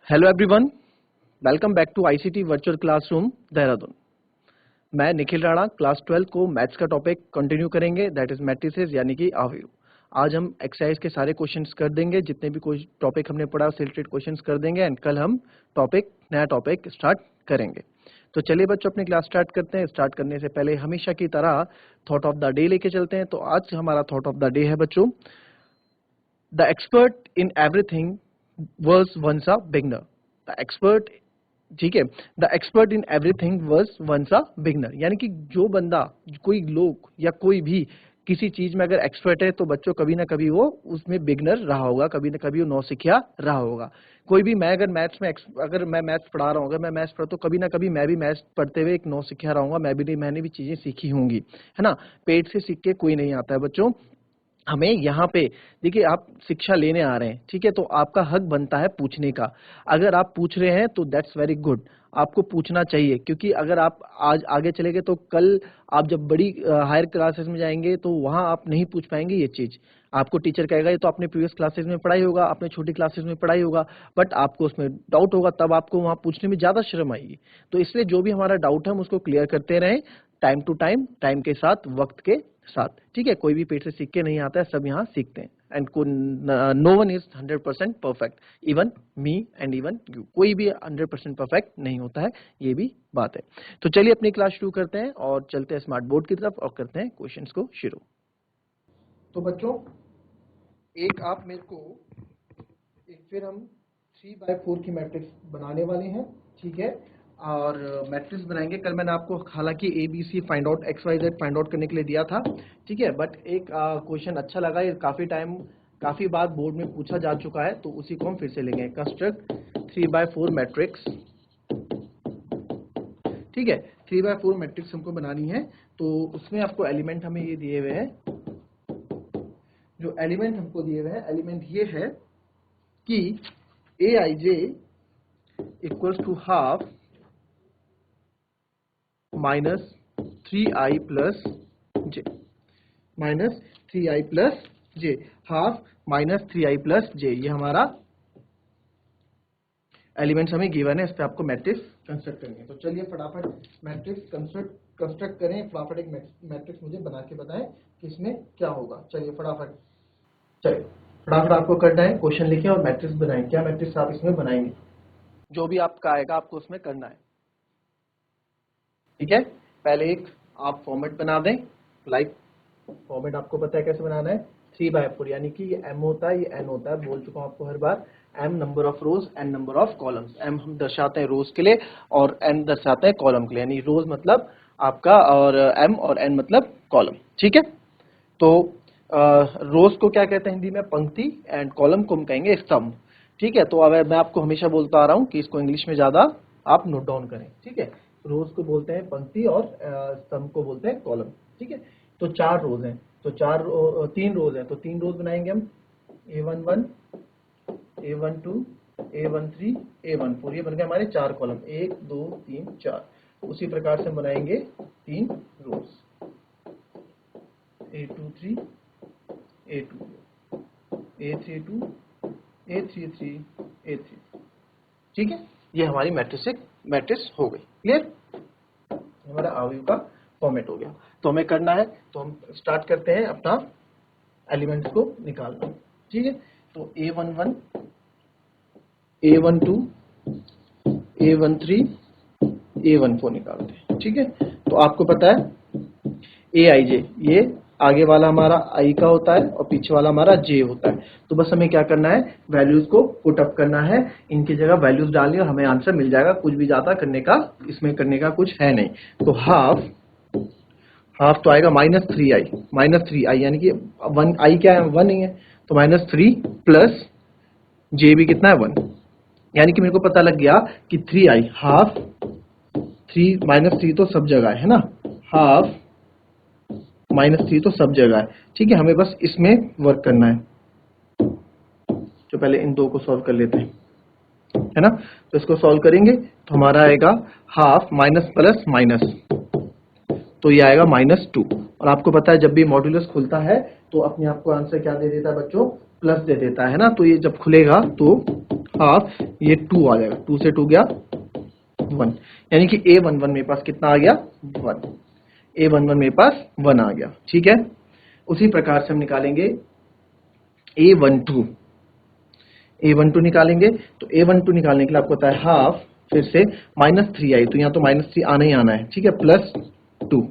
Hello everyone, welcome back to ICT virtual classroom Dehradun. मैं Nikhil Rana class 12 को maths का topic continue करेंगे, दैट इज मैट्रिसेस यानी कि अवयव। आज हम एक्सरसाइज के सारे क्वेश्चंस कर देंगे, जितने भी कोई टॉपिक हमने पढ़ा उससे रिलेटेड क्वेश्चंस कर देंगे एंड कल हम नया टॉपिक स्टार्ट करेंगे। तो चलिए बच्चों, अपनी क्लास स्टार्ट करते हैं। स्टार्ट करने से पहले हमेशा की तरह थॉट ऑफ द डे लेके चलते हैं। तो आज हमारा थॉट ऑफ द डे है बच्चों, the expert in everything was once a beginner. The expert, ठीक है, the expert in everything was once a beginner, यानी कि जो बंदा, कोई लोग या कोई भी किसी चीज में अगर एक्सपर्ट है तो बच्चों कभी ना कभी वो उसमें बिगनर रहा होगा, कभी ना कभी वो नौसिखिया रहा होगा। कोई भी, मैं अगर मैथ्स में अगर मैं मैथ्स पढ़ा रहा हूँ, अगर मैं मैथ्स पढ़ा तो कभी ना कभी मैं भी मैथ्स पढ़ते हुए एक नौसिखिया रहा हूँ, मैंने भी चीजें सीखी होंगी, है ना। पेट से सीख के कोई नहीं आता है बच्चों। हमें यहाँ पे देखिए, आप शिक्षा लेने आ रहे हैं, ठीक है, तो आपका हक बनता है पूछने का। अगर आप पूछ रहे हैं तो दैट्स वेरी गुड, आपको पूछना चाहिए, क्योंकि अगर आप आज आगे चले गए तो कल आप जब बड़ी हायर क्लासेस में जाएंगे तो वहां आप नहीं पूछ पाएंगे ये चीज। आपको टीचर कहेगा ये तो आपने प्रीवियस क्लासेस में पढ़ाई होगा, आपने छोटी क्लासेस में पढ़ाई होगा, बट आपको उसमें डाउट होगा, तब आपको वहां पूछने में ज्यादा शर्म आएगी। तो इसलिए जो भी हमारा डाउट है हम उसको क्लियर करते रहें, टाइम टू टाइम, टाइम के साथ, वक्त के साथ, ठीक है। कोई भी पेट से सीख के नहीं आता है, सब यहाँ सीखते हैं। And no one is 100% perfect, even me and even you, कोई भी 100% परफेक्ट नहीं होता है, ये भी बात है। तो चलिए अपनी क्लास शुरू करते हैं और चलते हैं स्मार्ट बोर्ड की तरफ और करते हैं क्वेश्चंस को शुरू। तो बच्चों, एक आप मेरे को फिर हम 3/4 की मैट्रिक्स बनाने वाले हैं, ठीक है। और मैट्रिक्स बनाएंगे, कल मैंने आपको हालांकि ABC find out, XYZ find out करने के लिए दिया था, ठीक है, बट एक क्वेश्चन अच्छा लगा, ये काफी बार बोर्ड में पूछा जा चुका है, तो उसी को हम फिर से लेंगे। कंस्ट्रक्ट 3/4 मैट्रिक्स, ठीक है। 3/4 मैट्रिक्स हमको बनानी है, तो उसमें आपको एलिमेंट हमें ये दिए हुए हैं। जो एलिमेंट हमको दिए हुए हैं, एलिमेंट ये है कि Aij equals to half minus 3i plus j, minus 3i plus j, half minus 3i plus j, ये हमारा एलिमेंट्स हमें गिवन है। इस पे आपको मैट्रिक्स कंस्ट्रक्ट करनी है। तो चलिए फटाफट मैट्रिक्स कंस्ट्रक्ट करें, फटाफट एक मैट्रिक्स मुझे बना के बताएं कि इसमें क्या होगा। चलिए फटाफट आपको करना है, क्वेश्चन लिखें और मैट्रिक्स बनाएं। क्या मैट्रिक्स आप इसमें बनाएंगे, जो भी आपका आएगा आपको उसमें करना है, ठीक है। पहले एक आप फॉर्मेट बना दें, लाइक फॉर्मेट आपको पता है कैसे बनाना है, 3/4, यानी कि ये m होता है, ये n होता है, बोल चुका हूं आपको हर बार। m number of rose, n number of columns. m हम दर्शाते हैं रोज के लिए और n दर्शाते हैं कॉलम के लिए, यानी रोज मतलब आपका और m और n मतलब कॉलम, ठीक है। तो रोज को क्या कहते हैं हिंदी में, पंक्ति, एंड कॉलम को हम कहेंगे स्तंभ, ठीक है। तो अब मैं आपको हमेशा बोलता आ रहा हूं कि इसको इंग्लिश में ज्यादा आप नोट डाउन करें, ठीक है। रोज को बोलते हैं पंक्ति और स्तंभ को बोलते हैं कॉलम, ठीक है। तो 4 रोज हैं, तो 3 रोज हैं, तो 3 रोज बनाएंगे हम, A11, A12, A13, A14, ये बन गए हमारे 4 कॉलम, 1 2 3 4। उसी प्रकार से हम बनाएंगे 3 रोज, A23, A22, A32, A33, A3, ठीक है। ये हमारी मैट्रिक्स हो गई, क्लियर। हमारा अवयव का फॉर्मेट हो गया। तो हमें करना है, तो हम स्टार्ट करते हैं अपना एलिमेंट्स को निकालना, ठीक है। तो A11, A12, A13, A14 निकालते हैं, ठीक है। तो आपको पता है Aij, ये आगे वाला हमारा i का होता है और पीछे वाला हमारा j होता है। तो बस हमें क्या करना है, वैल्यूज को पुट अप करना है, इनकी जगह वैल्यूज डालनी और हमें आंसर मिल जाएगा। कुछ भी ज्यादा करने का इसमें करने का कुछ है नहीं। तो हाफ तो आएगा -3i, यानी कि 1i क्या है, 1 ही है, तो -3 प्लस j भी कितना है, 1, यानी कि मेरे को पता लग गया कि 3i, हाफ 3 -3 तो सब जगह है ना, हाफ -3 तो सब जगह है, ठीक है। हमें बस इसमें वर्क करना है, तो पहले इन दो को सॉल्व कर लेते हैं, है ना। तो इसको सॉल्व करेंगे तो हमारा आएगा हाफ माइनस प्लस माइनस, तो ये आएगा -2। और आपको पता है जब भी मॉड्यूलस खुलता है तो अपने आप को आंसर क्या दे देता है बच्चों, प्लस दे देता है ना। तो ये जब खुलेगा तो हाफ, ये 2 आ जाएगा, 2 से 2 गया 1, यानी कि A11 मेरे पास कितना आ गया 1, A11 मेरे पास 1 आ गया। ठीक है, उसी प्रकार से हम निकालेंगे A12, A12 निकालेंगे। तो A12 निकालने के लिए आपको पता है हाफ, फिर से -3i, तो यहाँ तो -3 आना ही आना है। ठीक है, +2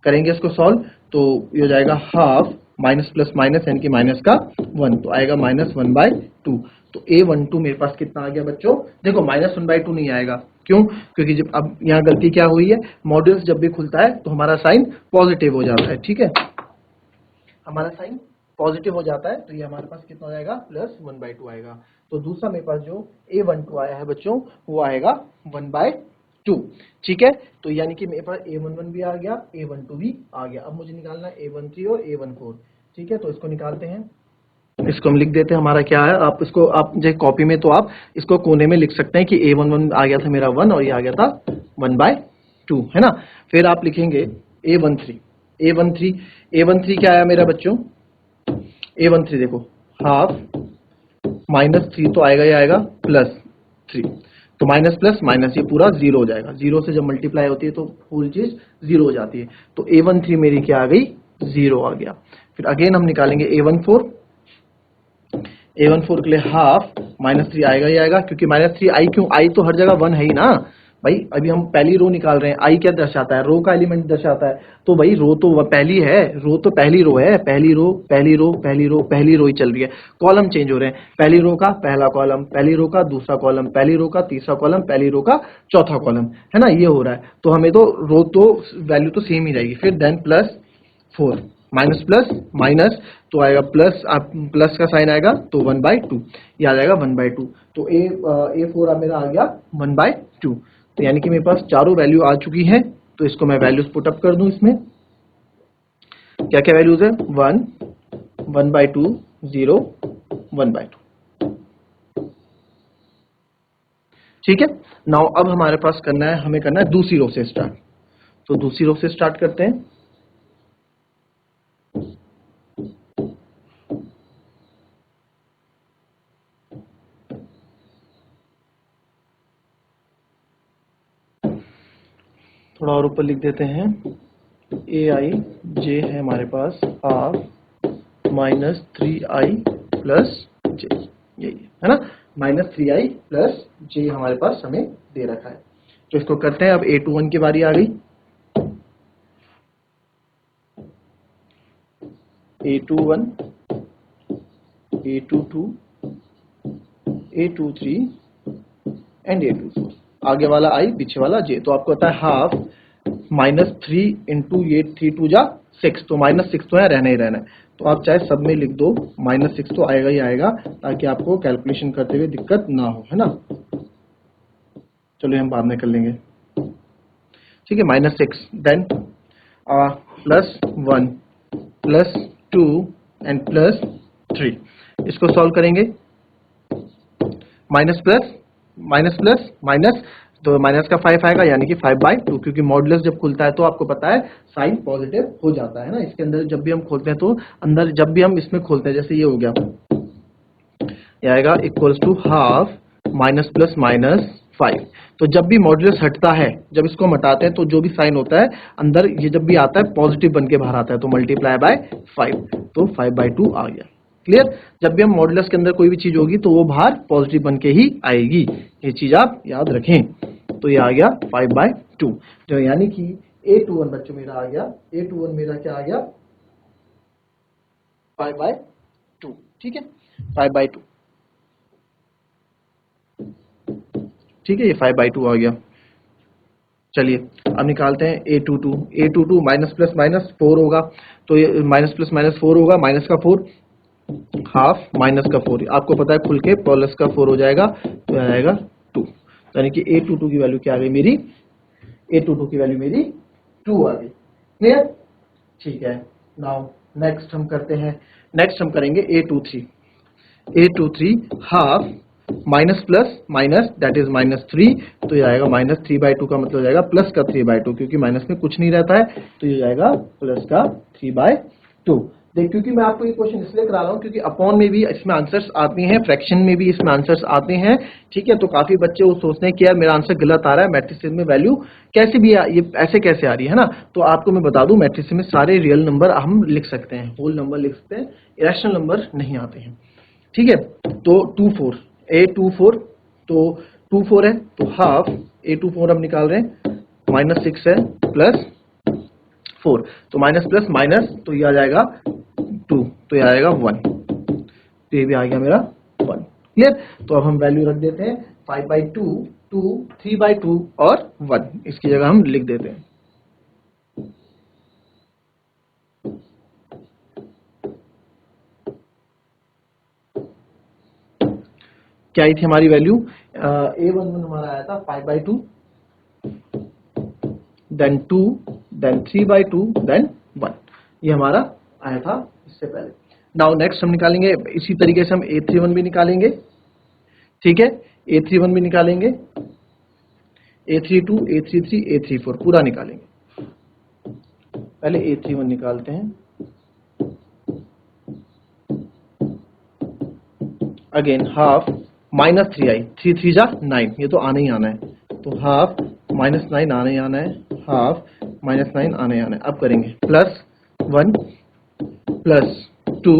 करेंगे इसको सॉल्व, तो ये हो जाएगा हाफ माइनस प्लस माइनस यानी कि माइनस का 1, तो आएगा -1/2। तो A12 मेरे पास कितना आ गया बच्चों, देखो -1/2 नहीं आएगा, क्यों, क्योंकि जब अब यहाँ गलती क्या हुई है, मॉड्यूल्स जब भी खुलता है तो हमारा साइन पॉजिटिव हो जाता है। ठीक है, हमारा साइन पॉजिटिव हो जाता है, तो ये हमारे पास कितना हो जाएगा +1/2 आएगा। तो दूसरा मेरे पास जो A12 आया है बच्चों, वो आएगा 1/2। ठीक है, तो यानी कि मेरे पास A11 भी आ गया, A12 भी आ गया। अब मुझे निकालना है A13 और A14। ठीक है, तो इसको निकालते हैं, इसको हम लिख देते हैं। हमारा क्या है, आप इसको आप जो कॉपी में तो आप इसको कोने में लिख सकते हैं कि A11 आ गया था मेरा 1 और ये आ गया था 1/2, है ना। फिर आप लिखेंगे A13, A13 क्या आया मेरा बच्चों, A13 देखो हाफ -3 तो आएगा, ये आएगा +3, तो माइनस प्लस माइनस ये पूरा 0 हो जाएगा। 0 से जब मल्टीप्लाई होती है तो फुल चीज 0 हो जाती है। तो A13 मेरी क्या आ गई, 0 आ गया। फिर अगेन हम निकालेंगे A14, A14 के लिए हाफ -3 आएगा ही आएगा, क्योंकि -3 आई, क्यों आई, तो हर जगह 1 है ही ना भाई। अभी हम पहली रो निकाल रहे हैं, आई क्या दर्शाता है, रो का एलिमेंट दर्शाता है, तो भाई रो तो पहली है, रो तो पहली रो है, पहली रो पहली रो पहली रो पहली रो ही चल रही है। कॉलम चेंज हो रहे हैं, पहली रो का पहला कॉलम, पहली रो का दूसरा कॉलम, पहली रो का तीसरा कॉलम, पहली रो का चौथा कॉलम, है ना, ये हो रहा है। तो हमें तो रो तो वैल्यू तो सेम ही रहेगी। फिर देन +4 माइनस प्लस माइनस, तो आएगा प्लस, आप प्लस का साइन आएगा तो 1/2, ये आ जाएगा 1/2। तो A4 मेरा आ गया 1/2। तो यानी कि मेरे पास चारों वैल्यू आ चुकी है। तो इसको मैं वैल्यूज पुट अप कर दूं, इसमें क्या क्या वैल्यूज है, 1, 1/2, 0, 1/2। ठीक है, नाउ अब हमारे पास करना है, हमें करना है दूसरी रो से स्टार्ट। तो दूसरी रो से स्टार्ट करते हैं। थोड़ा और ऊपर लिख देते हैं, AIJ है हमारे पास हाफ -3i + j, यही है ना, -3i + j हमारे पास हमें दे रखा है। तो इसको करते हैं। अब A21 की बारी आ गई। A21, A22, A23 and A24, आगे वाला i, पीछे वाला j। तो आपको पता है हाफ -3 इंटू ये 3 2 जा 6, तो -6 तो है, रहना ही रहना है। तो आप चाहे सब में लिख दो, -6 तो आएगा ही आएगा, ताकि आपको कैलकुलेशन करते हुए दिक्कत ना हो, है ना। चलो हम बाद में कर लेंगे। ठीक है, -6 देन +1 +2 एंड +3, इसको सॉल्व करेंगे। Minus plus minus plus minus, तो माइनस का 5 आएगा, यानी कि 5/2, क्योंकि मॉडुलस जब खुलता है तो आपको पता है साइन पॉजिटिव हो जाता है ना। इसके अंदर जब भी हम खोलते हैं तो अंदर जब भी हम इसमें खोलते हैं, जैसे ये हो गया, ये आएगा इक्वल्स टू हाफ -+-5। तो जब भी मॉडुलस हटता है, जब इसको हम हटाते हैं तो जो भी साइन होता है अंदर, ये जब भी आता है पॉजिटिव बन के बाहर आता है, तो मल्टीप्लाई बाय 5, तो 5/2 आ गया। क्लियर, जब भी हम मॉडुलस के अंदर कोई भी चीज होगी तो वो बाहर पॉजिटिव बन के ही आएगी, ये चीज आप याद रखें। तो ये आ गया 5/2, जो यानी कि A21 बच्चों मेरा आ गया, A21 मेरा क्या आ गया 5/2। ठीक है, 5/2, ठीक है, ये 5/2 आ गया। चलिए अब निकालते हैं A22। A22 -+-4 होगा, तो ये -+-4 होगा, माइनस का 4 हाफ माइनस का 4, आपको पता है खुल के प्लस का 4 हो जाएगा, तो आ जाएगा 2। यानी कि A22 की वैल्यू क्या आ गई मेरी, A22 की वैल्यू मेरी 2 आ गई। क्लियर, ठीक है। नाउ नेक्स्ट हम करते हैं, नेक्स्ट हम करेंगे A23। A23 half minus plus minus that is -3, तो ये आएगा -3/2 का मतलब हो जाएगा प्लस का 3/2, क्योंकि माइनस में कुछ नहीं रहता है, तो ये जाएगा प्लस का 3/2। देख, क्योंकि मैं आपको ये क्वेश्चन इसलिए करा रहा हूँ क्योंकि अपॉन में भी इसमें आंसर्स आते हैं, फ्रैक्शन में भी इसमें आंसर्स आते हैं, ठीक है। तो काफी बच्चे वो सोचते हैं कि यार मेरा आंसर गलत आ रहा है, मैट्रिसेस में वैल्यू कैसे भी ये ऐसे कैसे आ रही है ना। तो आपको मैं बता दूं, मैट्रिसेस में सारे रियल नंबर हम लिख सकते हैं, होल नंबर लिख सकते हैं, इरेशनल नंबर नहीं आते हैं, ठीक है। तो 2 4 A24, तो 2 4 है तो हाफ A24 हम निकाल रहे हैं, -6 है प्लस 4, तो माइनस प्लस माइनस, तो ये आ जाएगा 2, तो ये आएगा 1, तो ये भी आ गया मेरा 1। क्लियर। तो अब हम वैल्यू रख देते हैं 5/2, 2, 3/2 और 1, इसकी जगह हम लिख देते हैं। क्या आई थी हमारी वैल्यू? A11 हमारा आया था 5/2, देन 2, देन 3/2, देन 1, ये हमारा आया था इससे पहले। नाउ नेक्स्ट हम निकालेंगे इसी तरीके से, हम A31 भी निकालेंगे, ठीक है। A31 भी निकालेंगे, A32, A33, A34 पूरा निकालेंगे। पहले A31 निकालते हैं, अगेन हाफ -3i, 3 3 जा 9, ये तो आना ही आना है, तो हाफ -9 आना ही आना है, हाफ -9 आना ही आना है। अब करेंगे +1 +2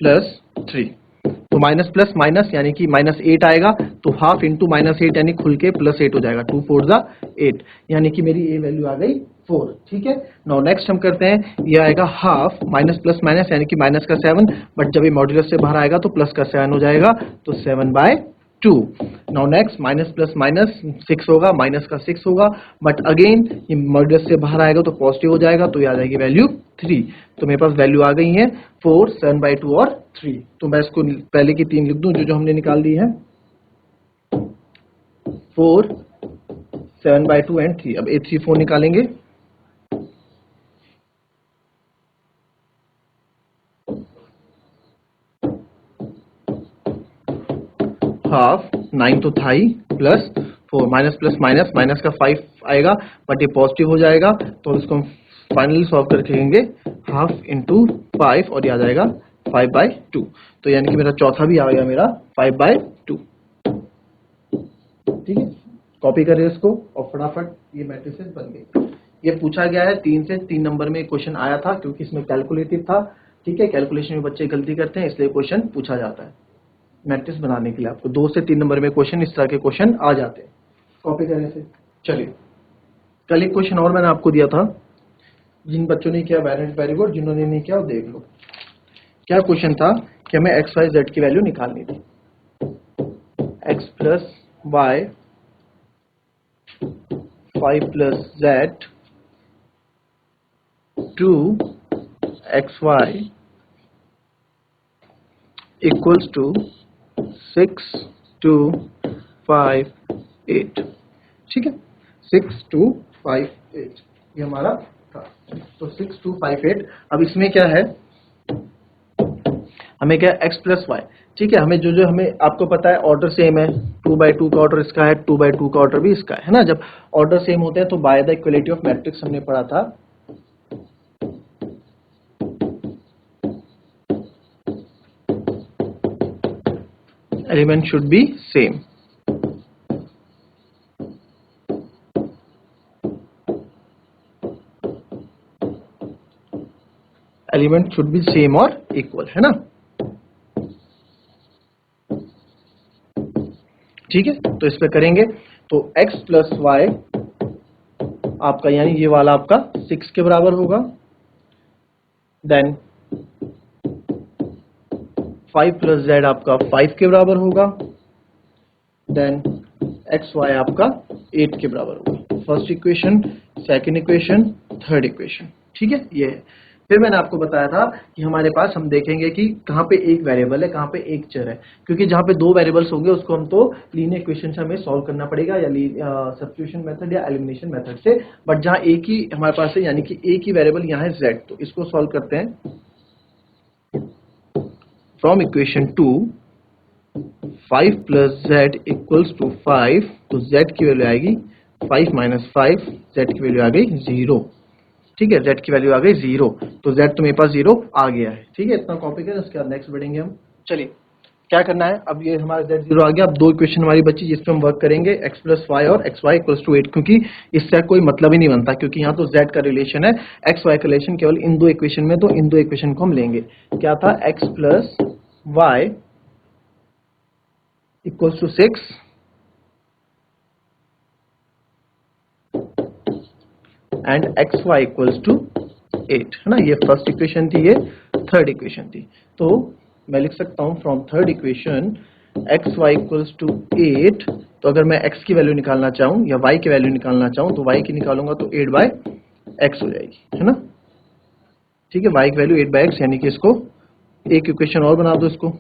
+3, तो माइनस प्लस माइनस यानी कि -8 आएगा, तो हाफ इंटू -8 यानी खुल के +8 हो जाएगा, 2 4 जा 8, यानी कि मेरी ए वैल्यू आ गई 4, ठीक है। नाउ नेक्स्ट हम करते हैं, ये आएगा हाफ माइनस प्लस माइनस यानी कि माइनस का 7, बट जब ये मॉड्यूलस से बाहर आएगा तो प्लस का 7 हो जाएगा, तो 7/2। Now next minus plus minus 6 होगा, माइनस का 6 होगा, बट अगेन ये मॉड्यूलस से बाहर आएगा तो पॉजिटिव हो जाएगा, तो ये आ जाएगी वैल्यू 3। तो मेरे पास वैल्यू आ गई है 4, 7/2 और 3। तो मैं इसको पहले की 3 लिख दूं जो हमने निकाल दी है, 4, 7/2 एंड 3। अब A34 निकालेंगे, हाफ 9 तो था ही, plus 4, minus plus minus, minus का 5 आएगा, बट ये पॉजिटिव हो जाएगा, तो इसको हम फाइनली सॉल्व करके देंगे, हाफ इंटू 5 और ये आ जाएगा 5/2। तो यानी कि मेरा चौथा भी आ गया मेरा 5/2, ठीक है। कॉपी करें इसको और फटाफट ये मैट्रिसेस बन गई। ये पूछा गया है 3 से 3 नंबर में क्वेश्चन आया था, क्योंकि इसमें कैलकुलेटिव था, ठीक है। कैलकुलेशन में बच्चे गलती करते हैं, इसलिए क्वेश्चन पूछा जाता है मैट्रिक्स बनाने के लिए। आपको 2 से 3 नंबर में क्वेश्चन, इस तरह के क्वेश्चन आ जाते हैं कॉपी करने से। चलिए, कल एक क्वेश्चन और मैंने आपको दिया था, जिन बच्चों ने किया वेरी गुड, जिन्होंने नहीं किया वो देख लो। क्या क्वेश्चन था कि हमें एक्स वाई जेड की वैल्यू निकालनी थी। X plus y 5 plus z 2 x y equals to 6 2 5 8, ठीक है। 6 2 5 8 ये हमारा था। तो 6 2 5 8। अब इसमें क्या है, हमें क्या एक्स प्लस वाई, ठीक है। हमें जो हमें आपको पता है ऑर्डर सेम है, 2/2 का ऑर्डर इसका है, 2/2 का ऑर्डर भी इसका है ना। जब ऑर्डर सेम होते हैं तो by the equality of matrix हमने पढ़ा था, element should be same. Element should be same और इक्वल, है ना, ठीक है। तो इस पे करेंगे, तो x प्लस वाई आपका यानी ये वाला आपका 6 के बराबर होगा, देन 5 प्लस जेड आपका 5 के बराबर होगा, देन एक्स वाई आपका 8 के बराबर होगा। First equation, second equation, third equation, ठीक है। ये है। फिर मैंने आपको बताया था कि हमारे पास हम देखेंगे कि कहाँ पे एक वेरिएबल है, कहाँ पे एक चर है, क्योंकि जहाँ पे 2 वेरिएबल्स होंगे उसको हम तो लीनियर इक्वेशन से हमें सॉल्व करना पड़ेगा, या सब्स्टिट्यूशन मेथड या एलिमिनेशन मेथड से। बट जहाँ एक ही हमारे पास है, यानी कि एक ही वेरिएबल यहाँ है z, तो इसको सॉल्व करते हैं। From equation 2 5 plus z equals to 5, तो z की वैल्यू आएगी 5 - 5, z की वैल्यू आ गई 0, ठीक है, z की वैल्यू आ गई 0, तो z तो मेरे पास 0 आ गया है। ठीक है, इतना कॉपी करें, उसके बाद नेक्स्ट बढ़ेंगे हम। चलिए क्या करना है, अब ये हमारा z 0 आ गया। अब दो इक्वेशन हमारी बची जिस पे हम वर्क करेंगे, x प्लस वाई और एक्स वाई इक्वल्स टू 8, क्योंकि इससे कोई मतलब ही नहीं बनता, क्योंकि यहाँ तो z का रिलेशन है, एक्स वाई का रिलेशन केवल इन दो इक्वेशन में, तो इन दो इक्वेशन को हम लेंगे। क्या था, x plus y equals to 6 and x y equals to 8, है ना। ये फर्स्ट इक्वेशन थी, ये थर्ड इक्वेशन थी। तो मैं लिख सकता हूं from third equation x y equals to 8। तो अगर मैं x की वैल्यू निकालना चाहूं या y की वैल्यू निकालना चाहूं तो y की निकालूंगा तो 8 बाय एक्स हो जाएगी, है ना। ठीक है, y की वैल्यू 8 बाय एक्स, यानी कि इसको एक इक्वेशन और बना दो, इसको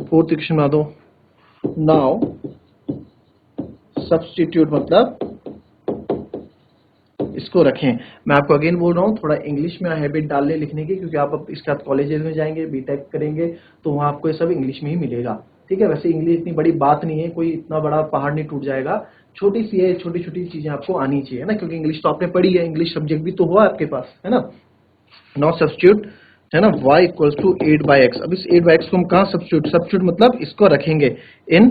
फोर्थ इक्वेशन बना दो। नाउ सब्स्टिट्यूट मतलब इसको रखें। मैं आपको अगेन बोल रहा हूँ, थोड़ा इंग्लिश में हैबिट डाल ले लिखने की, क्योंकि आप अब इसके बाद कॉलेजेस में जाएंगे, बीटेक करेंगे, तो वहाँ आपको ये सब इंग्लिश में ही मिलेगा। ठीक है, वैसे इंग्लिश इतनी बड़ी बात नहीं है, कोई इतना बड़ा पहाड़ नहीं टूट जाएगा, छोटी सी है, छोटी छोटी चीजें आपको आनी चाहिए ना, क्योंकि इंग्लिश तो आपने पढ़ी है, इंग्लिश सब्जेक्ट भी तो हुआ आपके पास, है ना। नाउ सब्स्टिट्यूट, है ना, y equals to 8 by x. अब इस 8 बाई एक्स को हम कहाँ सब्स्टिट्यूट मतलब इसको रखेंगे in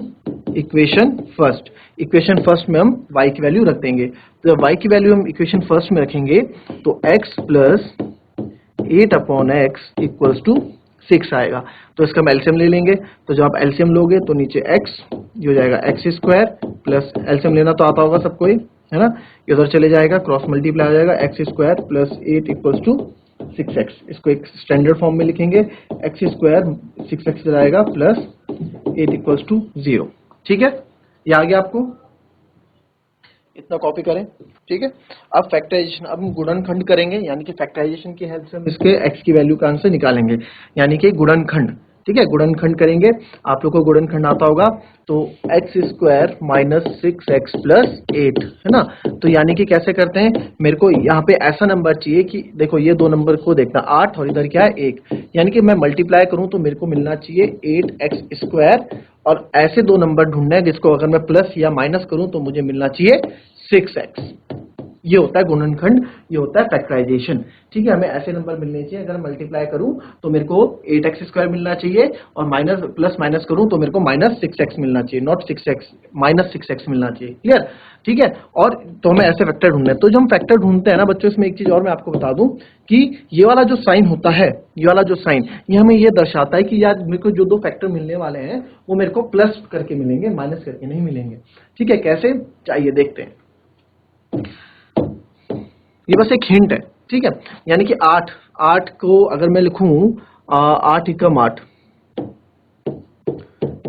equation first. Equation first में हम y की वैल्यू रख देंगे। तो जब y की वैल्यू हम इक्वेशन फर्स्ट में रखेंगे तो x plus 8 upon x equals to 6 आएगा। तो इसका हम एलसीएम ले लेंगे। तो जब आप एलसीएम लोगे तो नीचे x ये हो जाएगा एक्स स्क्वायर प्लस, एलसीएम लेना तो आता होगा सबको ही, है ना। ये उधर चले जाएगा, क्रॉस मल्टीप्लाई हो जाएगा, x square plus 8 equals to 6x। इसको एक स्टैंडर्ड फॉर्म में लिखेंगे, एक्स स्क्वायर 6x जाएगा प्लस 8 इक्वल्स टू 0। ठीक है, ये आ गया आपको, इतना कॉपी करें। ठीक है, अब फैक्टराइजेशन, अब हम गुणनखंड करेंगे, यानी कि फैक्टराइजेशन की हेल्प से हम इसके x की वैल्यू का आंसर निकालेंगे, यानी कि गुणनखंड। ठीक है, गुणनखंड करेंगे, आप लोग को गुणनखंड आता होगा, तो x square minus 6x plus 8, है ना। तो यानी कि कैसे करते हैं, मेरे को यहाँ पे ऐसा नंबर चाहिए कि देखो ये दो नंबर को देखना, 8 और इधर क्या है 1, यानी कि मैं मल्टीप्लाई करूं तो मेरे को मिलना चाहिए 8x स्क्वायर, और ऐसे दो नंबर ढूंढने हैं जिसको अगर मैं प्लस या माइनस करूं तो मुझे मिलना चाहिए 6x। ये होता है गुणनखंड, ये होता है फैक्टराइजेशन। ठीक है, हमें ऐसे नंबर मिलने चाहिए, अगर मल्टीप्लाई करूं तो मेरे को 8x स्क्वायर मिलना चाहिए, और माइनस प्लस माइनस करूं तो मेरे को माइनस 6x मिलना चाहिए, नॉट 6x, माइनस 6x मिलना चाहिए। क्लियर, ठीक है। और तो हमें ऐसे फैक्टर ढूंढने हैं। तो जब हम फैक्टर ढूंढते हैं ना बच्चों, इसमें एक चीज और मैं आपको बता दूं कि ये वाला जो साइन होता है, ये वाला जो साइन, ये हमें ये दर्शाता है कि यार मेरे को जो दो फैक्टर मिलने वाले हैं वो मेरे को प्लस करके मिलेंगे, माइनस करके नहीं मिलेंगे। ठीक है, कैसे, चाहिए देखते हैं। ये बस एक हिंट है। ठीक है, यानी कि 8 को अगर मैं लिखूं 8 एकम 8,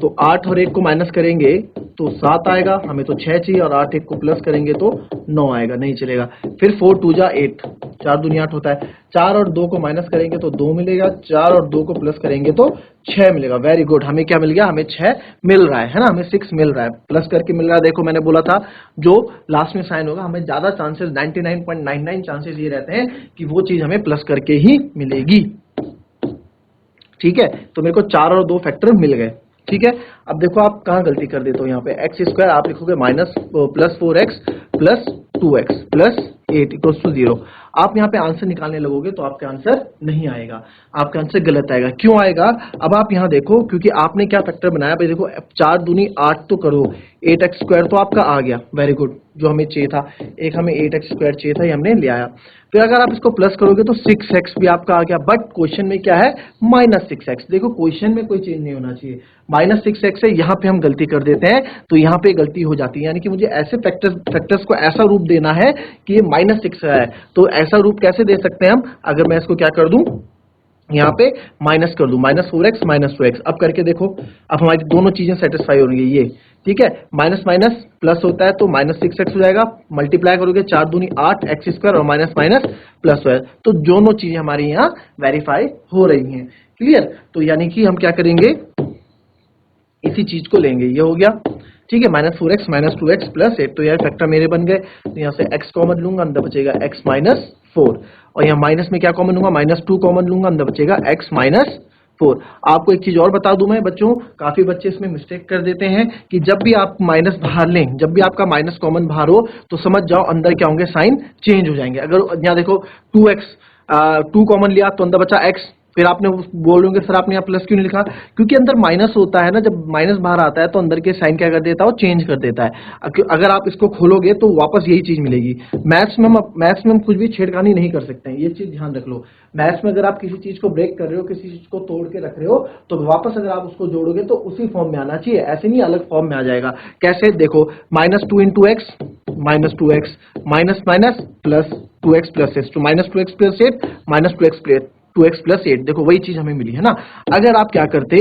तो 8 और 1 को माइनस करेंगे तो 7 आएगा, हमें तो 6 चाहिए, और 8 1 को प्लस करेंगे तो 9 आएगा, नहीं चलेगा। फिर 4 2 जा 8, 4 दूनी 8 होता है, 4 और 2 को माइनस करेंगे तो 2 मिलेगा, 4 और 2 को प्लस करेंगे तो 6 मिलेगा। वेरी गुड, हमें क्या मिल गया, हमें 6 मिल रहा है ना, हमें 6 मिल रहा है, प्लस करके मिल रहा है। देखो मैंने बोला था जो लास्ट में साइन होगा, हमें ज्यादा चांसेस 99.99 चांसेस ये रहते हैं कि वो चीज हमें प्लस करके ही मिलेगी। ठीक है, तो मेरे को 4 और 2 फैक्टर मिल गए। ठीक है, अब देखो आप कहाँ गलती कर देते हो, यहाँ पे एक्स स्क्वायर आप लिखोगे minus plus 4x plus 2x plus 8 equals to 0। आप यहाँ पे आंसर निकालने लगोगे तो आपका आंसर नहीं आएगा, आपका आंसर गलत आएगा। क्यों आएगा, अब आप यहाँ देखो, क्योंकि आपने क्या फैक्टर बनाया भाई, देखो 4 दूनी 8 तो करो, 8x स्क्वायर तो आपका आ गया, वेरी गुड, जो हमें चाहिए था, एक हमें 8x स्क्वायर चाहिए था, ये हमने ले आया। फिर अगर आप इसको प्लस करोगे तो 6x भी आपका आ गया, बट क्वेश्चन में क्या है, माइनस 6x। देखो क्वेश्चन में कोई चेंज नहीं होना चाहिए, माइनस 6x है, यहाँ पे हम गलती कर देते हैं, तो यहाँ पे गलती हो जाती है। यानी कि मुझे ऐसे फैक्टर्स को ऐसा रूप देना है कि ये माइनस 6 है, तो ऐसा रूप कैसे दे सकते हैं हम, अगर मैं इसको क्या कर दूं, यहाँ पे माइनस कर दूं, माइनस 4x माइनस 2x। अब करके देखो, अब हमारी दोनों चीजें सेटिस्फाई होंगी ये। ठीक है, माइनस माइनस प्लस होता है तो माइनस 6x हो जाएगा, मल्टीप्लाई करोगे 4 दूनी 8 एक्स स्क्वायर और माइनस माइनस प्लस हो, तो दोनों चीजें हमारी यहाँ वेरीफाई हो रही हैं। क्लियर, तो यानी कि हम क्या करेंगे, इसी चीज को लेंगे, ये हो गया। ठीक है, minus 4x minus 2x plus 8, तो यार फैक्टर मेरे बन गए। तो यहाँ से x कॉमन लूंगा, अंदर बचेगा x माइनस 4, और यहाँ माइनस में क्या कॉमन लूंगा, माइनस 2 कॉमन लूंगा, अंदर बचेगा x माइनस 4। आपको एक चीज और बता दूं मैं बच्चों, काफी बच्चे इसमें मिस्टेक कर देते हैं कि जब भी आप माइनस बाहर लें, जब भी आपका माइनस कॉमन बाहर हो तो समझ जाओ अंदर क्या होंगे, साइन चेंज हो जाएंगे। अगर यहाँ देखो 2x 2 कॉमन लिया तो अंदर बचा x, फिर आपने बोलोगे सर आपने यहाँ प्लस क्यों नहीं लिखा, क्योंकि अंदर माइनस होता है ना, जब माइनस बाहर आता है तो अंदर के साइन क्या कर देता है, वो चेंज कर देता है। अगर आप इसको खोलोगे तो वापस यही चीज मिलेगी। मैथ्स में हम कुछ भी छेड़खानी नहीं कर सकते हैं, ये चीज ध्यान रख लो। मैथ्स में अगर आप किसी चीज को ब्रेक कर रहे हो, किसी चीज को तोड़ के रख रहे हो, तो वापस अगर आप उसको जोड़ोगे तो उसी फॉर्म में आना चाहिए, ऐसे नहीं अलग फॉर्म में आ जाएगा। कैसे, देखो -2 into x -2x minus minus plus 2x plus 8 तो -2x प्लस 8 -2x प्लस 8, देखो वही चीज हमें मिली है ना। अगर आप क्या करते,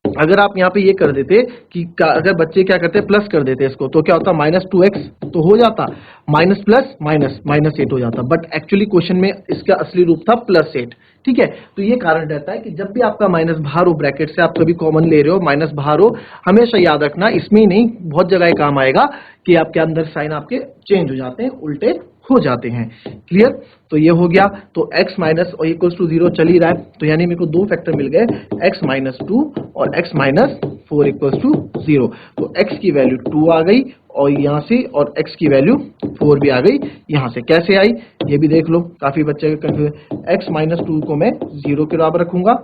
अगर आप यहाँ पे ये कर देते कि अगर बच्चे क्या करते प्लस कर देते इसको, तो क्या होता -2x तो हो जाता, माइनस प्लस माइनस -8 हो जाता, बट एक्चुअली क्वेश्चन में इसका असली रूप था +8। ठीक है, तो ये कारण रहता है कि जब भी आपका माइनस बाहर हो ब्रैकेट से, आप कभी कॉमन ले रहे हो माइनस बाहर हो, हमेशा याद रखना, इसमें ही नहीं बहुत जगह काम आएगा कि आपके अंदर साइन आपके चेंज हो जाते हैं, उल्टे हो जाते हैं। क्लियर, तो ये हो गया। तो x माइनस और इक्वल्स टू 0 चल ही रहा है, तो यानी मेरे को दो फैक्टर मिल गए, x माइनस 2 और x माइनस 4 इक्वल्स टू 0। तो x की वैल्यू 2 आ गई और यहाँ से, और x की वैल्यू 4 भी आ गई यहाँ से। कैसे आई ये भी देख लो, काफी बच्चे का कंफ्यूजन। x माइनस 2 को मैं 0 के बराबर रखूंगा,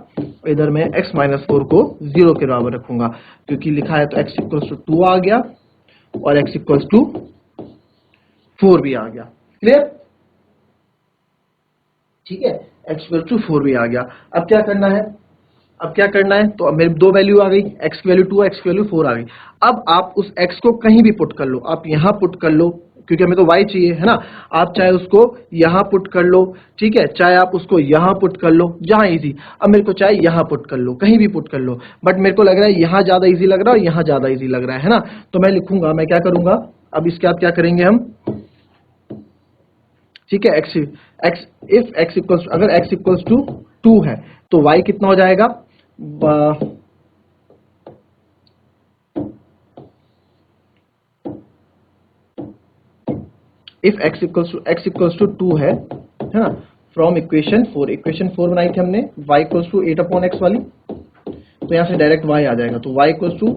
इधर मैं x माइनस 4 को 0 के बराबर रखूंगा, क्योंकि लिखा है तो x इक्वल्स टू 2 आ गया और x इक्वल्स टू 4 भी आ गया। क्लियर, ठीक है, x इक्वल टू 4 भी आ गया। अब क्या करना है, अब क्या करना है, तो अब मेरी दो वैल्यू आ गई, x की वैल्यू 2 x की वैल्यू 4 आ गई। अब आप उस x को कहीं भी पुट कर लो, आप यहां पुट कर लो, क्योंकि हमें तो y चाहिए है ना। आप चाहे उसको यहां पुट कर लो, ठीक है, चाहे आप उसको यहां पुट कर लो, जहां इजी। अब मेरे को चाहे यहां पुट कर लो, कहीं भी पुट कर लो, बट मेरे को लग रहा है यहां ज्यादा इजी लग रहा है और यहां ज्यादा इजी लग रहा है ना। तो मैं लिखूंगा, मैं क्या करूंगा, अब इसके बाद क्या करेंगे हम, ठीक है, इफ x इक्वल्स, अगर x इक्वल्स टू 2 है तो y कितना हो जाएगा, इफ x इक्वल्स टू 2 है ना, फ्रॉम इक्वेशन 4 बनाई थी हमने, y इक्वल्स टू 8/x वाली, तो यहां से डायरेक्ट y आ जाएगा। तो y equals to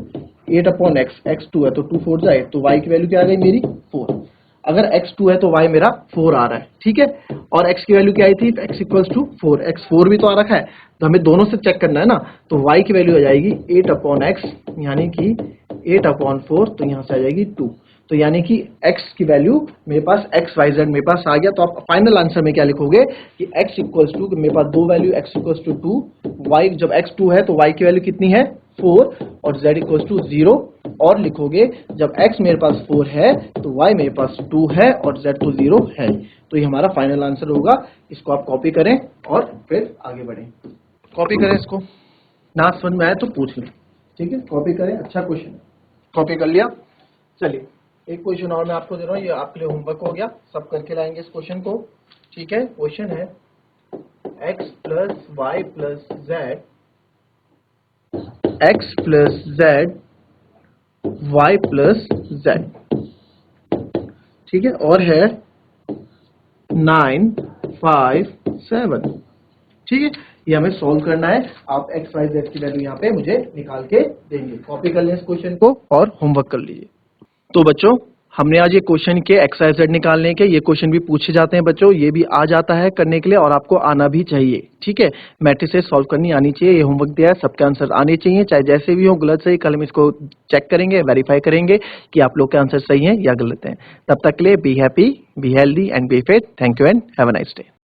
8/x, x 2 है तो 2 4 जाए, तो y की वैल्यू क्या आ गई मेरी 4। अगर x 2 है तो y मेरा 4 आ रहा है, ठीक है। और x की वैल्यू क्या आई थी, x इक्वल्स टू 4, x 4 भी तो आ रखा है, तो हमें दोनों से चेक करना है ना। तो y की वैल्यू आ जाएगी 8/x, यानी कि 8/4, तो यहां से आ जाएगी 2। तो यानी कि x की वैल्यू मेरे पास x y z मेरे पास आ गया। तो आप फाइनल आंसर में क्या लिखोगे कि x इक्वल्स टू, मेरे पास दो value, x equals to 2, y जब x 2 है तो y की वैल्यू कितनी है 4 और z इक्वल्स टू 0, और लिखोगे जब x मेरे पास 4 है तो y मेरे पास 2 है और z तो 0 है। तो ये हमारा फाइनल आंसर होगा। इसको आप कॉपी करें और फिर आगे बढ़ें। कॉपी करें इसको, ना समझ में आए तो पूछ लें, ठीक है, कॉपी करें, अच्छा क्वेश्चन है। कॉपी कर लिया, चलिए एक क्वेश्चन और मैं आपको दे रहा हूँ, ये आपके लिए होमवर्क हो गया, सब करके लाएंगे इस क्वेश्चन को, ठीक है। क्वेश्चन है x plus y plus z, x plus z y plus z, ठीक है, और है 9 5 7, ठीक है। ये हमें सॉल्व करना है। आप x y z की वैल्यू यहाँ पे मुझे निकाल के देंगे। कॉपी कर लें इस क्वेश्चन को और होमवर्क कर लीजिए। तो बच्चों हमने आज ये क्वेश्चन के एक्स वाई जेड निकालने के, ये क्वेश्चन भी पूछे जाते हैं बच्चों, ये भी आ जाता है करने के लिए, और आपको आना भी चाहिए, ठीक है। मैट्रिसेस सॉल्व करनी आनी चाहिए, ये होमवर्क दिया है, सबके आंसर आने चाहिए, चाहे जैसे भी हो, गलत सही, कल हम इसको चेक करेंगे, वेरीफाई करेंगे कि आप लोग के आंसर सही हैं या गलत हैं। तब तक के लिए be happy, be healthy and be fit. Thank you and have a nice day.